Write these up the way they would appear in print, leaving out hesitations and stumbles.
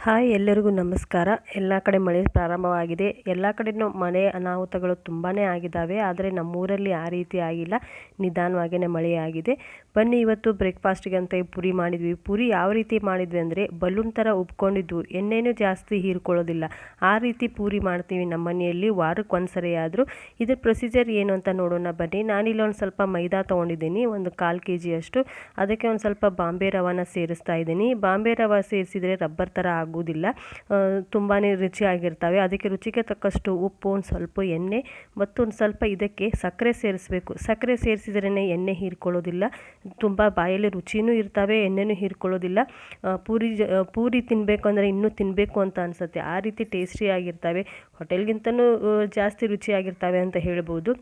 Hi ಎಲ್ಲರಿಗೂ ನಮಸ್ಕಾರ. ಎಲ್ಲ ಕಡೆ ಮಳೆ ಪ್ರಾರಂಭವಾಗಿದೆ. ಎಲ್ಲ ಕಡೆಯೂ ಮಳೆ ಅನಾಹುತಗಳು ತುಂಬಾ ಆಗಿದ್ದಾವೆ. ಆದರೆ ನಮ್ಮೂರಲ್ಲಿ ಆ ರೀತಿ ಆಗಿಲ್ಲ, ನಿಧಾನವಾಗಿಯೇ ಮಳೆಯಾಗಿದೆ. ಬನ್ನಿ ಇವತ್ತು ಬ್ರೇಕ್ಫಾಸ್ಟಿಗೆ ಅಂತ ಪುರಿ ಮಾಡಿದ್ವಿ. ಪುರಿ ಯಾವ ರೀತಿ ಮಾಡಿದ್ವಿ ಅಂದರೆ ಬಲೂನ್ ಥರ ಉಬ್ಕೊಂಡಿದ್ವು, ಎಣ್ಣೆನೂ ಜಾಸ್ತಿ ಹೀರ್ಕೊಳ್ಳೋದಿಲ್ಲ. ಆ ರೀತಿ ಪೂರಿ ಮಾಡ್ತೀವಿ ನಮ್ಮ ಮನೆಯಲ್ಲಿ ವಾರಕ್ಕೆ ಒಂದ್ಸರಿ ಆದರೂ. ಇದ್ರ ಪ್ರೊಸೀಜರ್ ಏನು ಅಂತ ನೋಡೋಣ ಬನ್ನಿ. ನಾನಿಲ್ಲಿ ಒಂದು ಸ್ವಲ್ಪ ಮೈದಾ ತೊಗೊಂಡಿದ್ದೀನಿ, ಒಂದು 1/4 kg ಅಷ್ಟು. ಅದಕ್ಕೆ ಒಂದು ಸ್ವಲ್ಪ ಬಾಂಬೆ ರವಾನ ಸೇರಿಸ್ತಾ ಇದ್ದೀನಿ. ಬಾಂಬೆ ರವೆ ಸೇರಿಸಿದರೆ ರಬ್ಬರ್ ಥರ ಆಗೋದಿಲ್ಲ, ತುಂಬಾ ರುಚಿಯಾಗಿರ್ತವೆ. ಅದಕ್ಕೆ ರುಚಿಗೆ ತಕ್ಕಷ್ಟು ಉಪ್ಪು, ಒಂದು ಸ್ವಲ್ಪ ಎಣ್ಣೆ ಮತ್ತು ಒಂದು ಸ್ವಲ್ಪ ಇದಕ್ಕೆ ಸಕ್ಕರೆ ಸೇರಿಸಬೇಕು. ಸಕ್ಕರೆ ಸೇರಿಸಿದ್ರೇ ಎಣ್ಣೆ ಹೀರ್ಕೊಳ್ಳೋದಿಲ್ಲ, ತುಂಬ ಬಾಯಲ್ಲಿ ರುಚಿನೂ ಇರ್ತವೆ, ಎಣ್ಣೆನೂ ಹೀರ್ಕೊಳ್ಳೋದಿಲ್ಲ. ಪೂರಿ ತಿನ್ನಬೇಕು ಅಂದರೆ ಇನ್ನೂ ತಿನ್ನಬೇಕು ಅಂತ ಅನಿಸುತ್ತೆ, ಆ ರೀತಿ ಟೇಸ್ಟಿಯಾಗಿರ್ತವೆ. ಹೋಟೆಲ್ಗಿಂತನೂ ಜಾಸ್ತಿ ರುಚಿಯಾಗಿರ್ತವೆ ಅಂತ ಹೇಳ್ಬೋದು,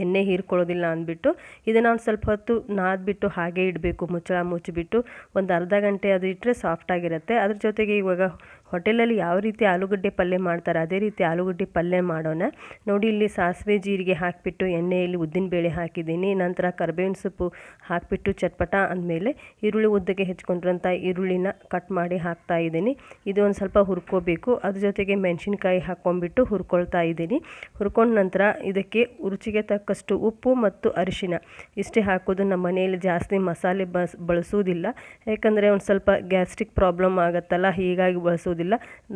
ಎಣ್ಣೆ ಹೀರ್ಕೊಳ್ಳೋದಿಲ್ಲ ಅಂದ್ಬಿಟ್ಟು. ಇದನ್ನು ಒಂದು ಸ್ವಲ್ಪ ಹೊತ್ತು ನಾದ್ಬಿಟ್ಟು ಹಾಗೆ ಇಡಬೇಕು, ಮುಚ್ಚಳ ಮುಚ್ಚಿಬಿಟ್ಟು ಒಂದು ಅರ್ಧ ಗಂಟೆ ಅದು ಇಟ್ಟರೆ ಸಾಫ್ಟಾಗಿರುತ್ತೆ. ಅದ್ರ ಜೊತೆಗೆ ಇವಾಗ ಹೋಟೆಲಲ್ಲಿ ಯಾವ ರೀತಿ ಆಲೂಗಡ್ಡೆ ಪಲ್ಯ ಮಾಡ್ತಾರೆ ಅದೇ ರೀತಿ ಆಲೂಗಡ್ಡೆ ಪಲ್ಯ ಮಾಡೋಣ. ನೋಡಿ, ಇಲ್ಲಿ ಸಾಸಿವೆ ಜೀರಿಗೆ ಹಾಕಿಬಿಟ್ಟು ಎಣ್ಣೆಯಲ್ಲಿ ಉದ್ದಿನಬೇಳೆ ಹಾಕಿದ್ದೀನಿ. ನಂತರ ಕರಿಬೇವಿನ ಸೊಪ್ಪು ಹಾಕಿಬಿಟ್ಟು ಚಟ್ಪಟ ಅಂದಮೇಲೆ ಈರುಳ್ಳಿ ಉದ್ದಕ್ಕೆ ಹೆಚ್ಕೊಂಡಿರೋಂಥ ಈರುಳ್ಳಿನ ಕಟ್ ಮಾಡಿ ಹಾಕ್ತಾ ಇದ್ದೀನಿ. ಇದು ಒಂದು ಸ್ವಲ್ಪ ಹುರ್ಕೋಬೇಕು. ಅದ್ರ ಜೊತೆಗೆ ಮೆಣಸಿನ್ಕಾಯಿ ಹಾಕ್ಕೊಂಡ್ಬಿಟ್ಟು ಹುರ್ಕೊಳ್ತಾ ಇದ್ದೀನಿ. ಹುರ್ಕೊಂಡ ನಂತರ ಇದಕ್ಕೆ ರುಚಿಗೆ ತಕ್ಕಷ್ಟು ಉಪ್ಪು ಮತ್ತು ಅರಿಶಿನ ಇಷ್ಟೇ ಹಾಕೋದು. ನಮ್ಮ ಮನೆಯಲ್ಲಿ ಜಾಸ್ತಿ ಮಸಾಲೆ ಬಳಸೋದಿಲ್ಲ, ಯಾಕಂದರೆ ಒಂದು ಸ್ವಲ್ಪ ಗ್ಯಾಸ್ಟ್ರಿಕ್ ಪ್ರಾಬ್ಲಮ್ ಆಗುತ್ತಲ್ಲ, ಹೀಗಾಗಿ ಬಳಸೋದಿಲ್ಲ.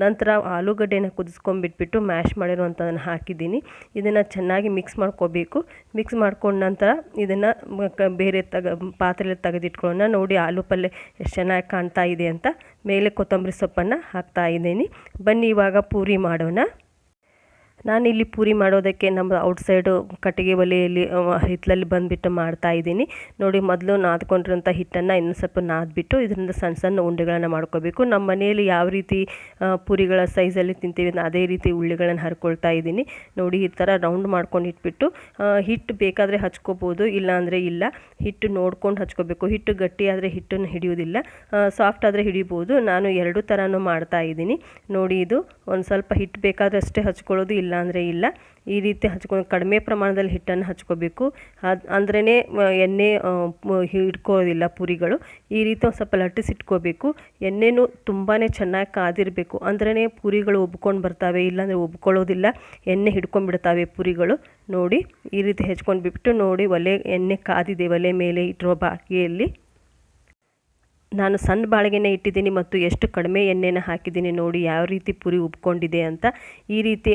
ನಂತರ ಆಲೂಗಡ್ಡೆನ ಕುದಿಸ್ಕೊಂಡ್ಬಿಟ್ಬಿಟ್ಟು ಮ್ಯಾಶ್ ಮಾಡಿರುವಂಥದ್ದನ್ನು ಹಾಕಿದ್ದೀನಿ. ಇದನ್ನು ಚೆನ್ನಾಗಿ ಮಿಕ್ಸ್ ಮಾಡ್ಕೋಬೇಕು. ಮಿಕ್ಸ್ ಮಾಡ್ಕೊಂಡ ನಂತರ ಇದನ್ನು ಬೇರೆ ಪಾತ್ರೆಯಲ್ಲಿ ತೆಗೆದಿಟ್ಕೊಳ್ಳೋಣ. ನೋಡಿ, ಆಲೂ ಪಲ್ಯ ಎಷ್ಟು ಚೆನ್ನಾಗಿ ಕಾಣ್ತಾ ಇದೆ ಅಂತ. ಮೇಲೆ ಕೊತ್ತಂಬರಿ ಸೊಪ್ಪನ್ನು ಹಾಕ್ತಾ ಇದ್ದೀನಿ. ಬನ್ನಿ ಇವಾಗ ಪೂರಿ ಮಾಡೋಣ. ನಾನಿಲ್ಲಿ ಪೂರಿ ಮಾಡೋದಕ್ಕೆ ನಮ್ಮ ಔಟ್ಸೈಡು ಕಟ್ಟಿಗೆ ಒಲೆಯಲ್ಲಿ ಹಿತ್ತಲಲ್ಲಿ ಬಂದುಬಿಟ್ಟು ಮಾಡ್ತಾಯಿದ್ದೀನಿ. ನೋಡಿ, ಮೊದಲು ನಾದ್ಕೊಂಡಿರೋಂಥ ಹಿಟ್ಟನ್ನು ಇನ್ನೂ ಸ್ವಲ್ಪ ನಾದ್ಬಿಟ್ಟು ಇದರಿಂದ ಸಣ್ಣ ಸಣ್ಣ ಉಂಡೆಗಳನ್ನು ಮಾಡ್ಕೋಬೇಕು. ನಮ್ಮ ಮನೆಯಲ್ಲಿ ಯಾವ ರೀತಿ ಪೂರಿಗಳ ಸೈಜಲ್ಲಿ ತಿಂತೀವಿ ಅದೇ ರೀತಿ ಉಳ್ಳಿಗಳನ್ನು ಹರ್ಕೊಳ್ತಾ ಇದ್ದೀನಿ. ನೋಡಿ, ಈ ಥರ ರೌಂಡ್ ಮಾಡ್ಕೊಂಡು ಇಟ್ಬಿಟ್ಟು ಹಿಟ್ಟು ಬೇಕಾದರೆ ಹಚ್ಕೋಬೋದು, ಇಲ್ಲಾಂದರೆ ಇಲ್ಲ. ಹಿಟ್ಟು ನೋಡ್ಕೊಂಡು ಹಚ್ಕೋಬೇಕು. ಹಿಟ್ಟು ಗಟ್ಟಿ ಆದರೆ ಹಿಟ್ಟನ್ನು ಹಿಡಿಯೋದಿಲ್ಲ, ಸಾಫ್ಟ್ ಆದರೆ ಹಿಡಿಬೋದು. ನಾನು ಎರಡೂ ಥರನೂ ಮಾಡ್ತಾ ಇದ್ದೀನಿ. ನೋಡಿ, ಇದು ಒಂದು ಸ್ವಲ್ಪ ಹಿಟ್ಟು ಬೇಕಾದರೆ ಅಷ್ಟೇ ಹಚ್ಕೊಳ್ಳೋದು, ಇಲ್ಲ ಅಂದರೆ ಇಲ್ಲ. ಈ ರೀತಿ ಹಚ್ಕೊಂಡು ಕಡಿಮೆ ಪ್ರಮಾಣದಲ್ಲಿ ಹಿಟ್ಟನ್ನು ಹಚ್ಕೋಬೇಕು, ಅಂದ್ರೇ ಎಣ್ಣೆ ಹಿಡ್ಕೊಳ್ಳೋದಿಲ್ಲ ಪೂರಿಗಳು. ಈ ರೀತಿ ಒಂದು ಸ್ವಲ್ಪ ಲಟ್ಟಿಸಿಟ್ಕೋಬೇಕು. ಎಣ್ಣೆನೂ ತುಂಬಾ ಚೆನ್ನಾಗಿ ಕಾದಿರಬೇಕು, ಅಂದ್ರೇ ಪೂರಿಗಳು ಉಬ್ಕೊಂಡು ಬರ್ತವೆ, ಇಲ್ಲಾಂದರೆ ಉಬ್ಕೊಳ್ಳೋದಿಲ್ಲ, ಎಣ್ಣೆ ಹಿಡ್ಕೊಂಡ್ಬಿಡ್ತವೆ ಪೂರಿಗಳು. ನೋಡಿ, ಈ ರೀತಿ ಹೆಚ್ಕೊಂಡು ಬಿಟ್ಟು ನೋಡಿ, ಎಣ್ಣೆ ಕಾದಿದೆ ಒಲೆ ಮೇಲೆ ಇಟ್ಟಿರೋ ಬಾಳಿಗೆಯಲ್ಲಿ. ನಾನು ಸಣ್ಣ ಬಾಳಿಗೆನೇ ಇಟ್ಟಿದ್ದೀನಿ ಮತ್ತು ಎಷ್ಟು ಕಡಿಮೆ ಎಣ್ಣೆನ ಹಾಕಿದ್ದೀನಿ. ನೋಡಿ ಯಾವ ರೀತಿ ಪೂರಿ ಉಬ್ಕೊಂಡಿದೆ ಅಂತ. ಈ ರೀತಿ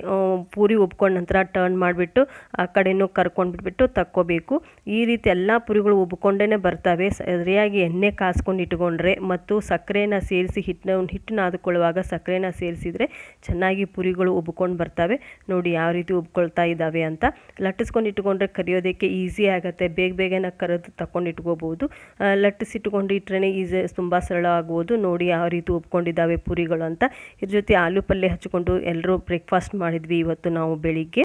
ಪೂರಿ ಉಬ್ಕೊಂಡ ನಂತರ ಟರ್ನ್ ಮಾಡಿಬಿಟ್ಟು ಆ ಕಡೆನೂ ಕರ್ಕೊಂಡ್ಬಿಟ್ಬಿಟ್ಟು ತಕ್ಕೋಬೇಕು. ಈ ರೀತಿ ಎಲ್ಲ ಪೂರಿಗಳು ಉಬ್ಕೊಂಡೇ ಬರ್ತವೆ. ಸರಿಯಾಗಿ ಎಣ್ಣೆ ಕಾಸ್ಕೊಂಡು ಇಟ್ಕೊಂಡ್ರೆ ಮತ್ತು ಸಕ್ಕರೆನ ಸೇರಿಸಿ ಹಿಟ್ಟು ನಾದ್ಕೊಳ್ಳುವಾಗ ಸಕ್ಕರೆನ ಸೇರಿಸಿದರೆ ಚೆನ್ನಾಗಿ ಪೂರಿಗಳು ಉಬ್ಕೊಂಡು ಬರ್ತವೆ. ನೋಡಿ ಯಾವ ರೀತಿ ಉಬ್ಕೊಳ್ತಾ ಇದ್ದಾವೆ ಅಂತ. ಲಟ್ಟಿಸ್ಕೊಂಡು ಇಟ್ಕೊಂಡ್ರೆ ಕರಿಯೋದಕ್ಕೆ ಈಸಿ ಆಗುತ್ತೆ, ಬೇಗ ಬೇಗನೆ ಕರೆದು ತಗೊಂಡು ಇಟ್ಕೋಬೋದು. ಲಟ್ಟಿಸಿಟ್ಕೊಂಡು ಇಟ್ರೇ ಈಸಿ, ತುಂಬ ಸರಳ ಆಗ್ಬೋದು. ನೋಡಿ ಯಾವ ರೀತಿ ಉಬ್ಕೊಂಡಿದ್ದಾವೆ ಪೂರಿಗಳು ಅಂತ. ಇದ್ರ ಜೊತೆ ಆಲೂ ಪಲ್ಯ ಹಚ್ಕೊಂಡು ಎಲ್ಲರೂ ಬ್ರೇಕ್ಫಾಸ್ಟ್ ಮಾಡಿದ್ವಿ ಇವತ್ತು ನಾವು ಬೆಳಿಗ್ಗೆ.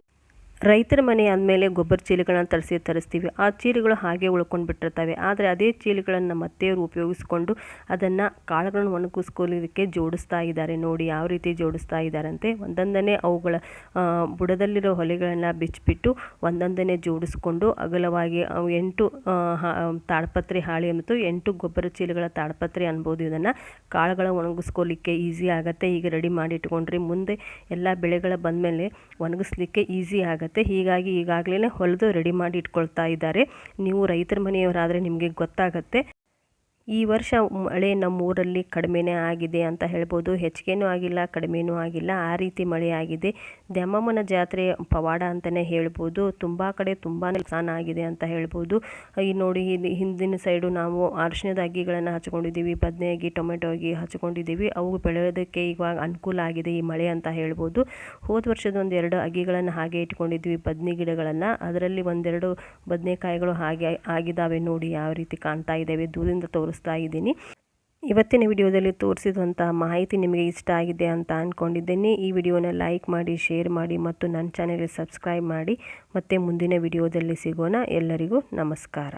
ರೈತರ ಮನೆ ಅಂದಮೇಲೆ ಗೊಬ್ಬರ ಚೀಲಗಳನ್ನು ತರಿಸ್ತೀವಿ. ಆ ಚೀಲಗಳು ಹಾಗೆ ಉಳ್ಕೊಂಡು ಬಿಟ್ಟಿರ್ತವೆ. ಆದರೆ ಅದೇ ಚೀಲಗಳನ್ನು ನಮ್ಮ ಅತ್ತೆಯವರು ಉಪಯೋಗಿಸ್ಕೊಂಡು ಅದನ್ನು ಕಾಳುಗಳನ್ನು ಒಣಗಿಸ್ಕೊಳ್ಳೋದಕ್ಕೆ ಜೋಡಿಸ್ತಾ ಇದ್ದಾರೆ. ನೋಡಿ ಯಾವ ರೀತಿ ಜೋಡಿಸ್ತಾ ಇದ್ದಾರಂತೆ. ಒಂದೊಂದನೇ ಅವುಗಳ ಬುಡದಲ್ಲಿರೋ ಹೊಲೆಗಳನ್ನು ಬಿಚ್ಚಿಬಿಟ್ಟು ಒಂದೊಂದನೇ ಜೋಡಿಸ್ಕೊಂಡು ಅಗಲವಾಗಿ 8 ತಾಡ್ಪತ್ರೆ ಹಾಳೆ ಮತ್ತು 8 ಗೊಬ್ಬರ ಚೀಲಗಳ ತಾಡ್ಪತ್ರೆ ಅನ್ಬೋದು. ಇದನ್ನು ಕಾಳುಗಳ ಒಣಗಿಸ್ಕೊಳ್ಳಿಕ್ಕೆ ಈಸಿ ಆಗುತ್ತೆ. ಈಗ ರೆಡಿ ಮಾಡಿ ಇಟ್ಕೊಂಡ್ರೆ ಮುಂದೆ ಎಲ್ಲ ಬೆಳೆಗಳ ಬಂದಮೇಲೆ ಒಣಗಿಸ್ಲಿಕ್ಕೆ ಈಸಿ ಆಗುತ್ತೆ. ಹೀಗಾಗಿ ಈಗಾಗಲೇ ಹೊಲಿದು ರೆಡಿ ಮಾಡಿ ಇಟ್ಕೊಳ್ತಾ ಇದ್ದಾರೆ. ನೀವು ರೈತರ ಮನೆಯವರಾದರೆ ನಿಮಗೆ ಗೊತ್ತಾಗುತ್ತೆ. ಈ ವರ್ಷ ಮಳೆ ನಮ್ಮೂರಲ್ಲಿ ಕಡಿಮೆನೇ ಆಗಿದೆ ಅಂತ ಹೇಳ್ಬೋದು. ಹೆಚ್ಚಿಗೆನೂ ಆಗಿಲ್ಲ, ಕಡಿಮೆನೂ ಆಗಿಲ್ಲ, ಆ ರೀತಿ ಮಳೆ ಆಗಿದೆ. ದ್ಯಾಮಮ್ಮನ ಜಾತ್ರೆ ಪವಾಡ ಅಂತಲೇ ಹೇಳ್ಬೋದು. ತುಂಬ ಕಡೆ ತುಂಬಾ ನುಕ್ಸಾನ ಆಗಿದೆ ಅಂತ ಹೇಳ್ಬೋದು. ಈ ನೋಡಿ, ಹಿಂದಿನ ಸೈಡು ನಾವು ಅರಿಶಿಣದ ಅಗ್ಗಿಗಳನ್ನು ಹಚ್ಕೊಂಡಿದ್ದೀವಿ, ಬದನೆ ಅಗಿ, ಟೊಮೆಟೊ ಅಗಿ ಹಚ್ಕೊಂಡಿದ್ದೀವಿ. ಅವು ಬೆಳೆಯೋದಕ್ಕೆ ಇವಾಗ ಅನುಕೂಲ ಆಗಿದೆ ಈ ಮಳೆ ಅಂತ ಹೇಳ್ಬೋದು. ಹೋದ ವರ್ಷದ 1-2 ಅಗ್ಗಿಗಳನ್ನು ಹಾಗೆ ಇಟ್ಕೊಂಡಿದ್ವಿ, ಬದನೆ ಗಿಡಗಳನ್ನು. ಅದರಲ್ಲಿ 1-2 ಬದನೆಕಾಯಿಗಳು ಹಾಗೆ ಆಗಿದ್ದಾವೆ. ನೋಡಿ ಯಾವ ರೀತಿ ಕಾಣ್ತಾ ಇದ್ದಾವೆ, ದೂರದಿಂದ ತೋರಿಸ್ತಾ ಇದ್ದೀನಿ. ಇವತ್ತಿನ ವಿಡಿಯೋದಲ್ಲಿ ತೋರಿಸಿದಂಥ ಮಾಹಿತಿ ನಿಮಗೆ ಇಷ್ಟ ಆಗಿದೆ ಅಂತ ಅಂದ್ಕೊಂಡಿದ್ದೇನೆ. ಈ ವಿಡಿಯೋನ ಲೈಕ್ ಮಾಡಿ, ಶೇರ್ ಮಾಡಿ ಮತ್ತು ನನ್ನ ಚಾನೆಲ್ಗೆ ಸಬ್ಸ್ಕ್ರೈಬ್ ಮಾಡಿ. ಮತ್ತೆ ಮುಂದಿನ ವಿಡಿಯೋದಲ್ಲಿ ಸಿಗೋಣ. ಎಲ್ಲರಿಗೂ ನಮಸ್ಕಾರ.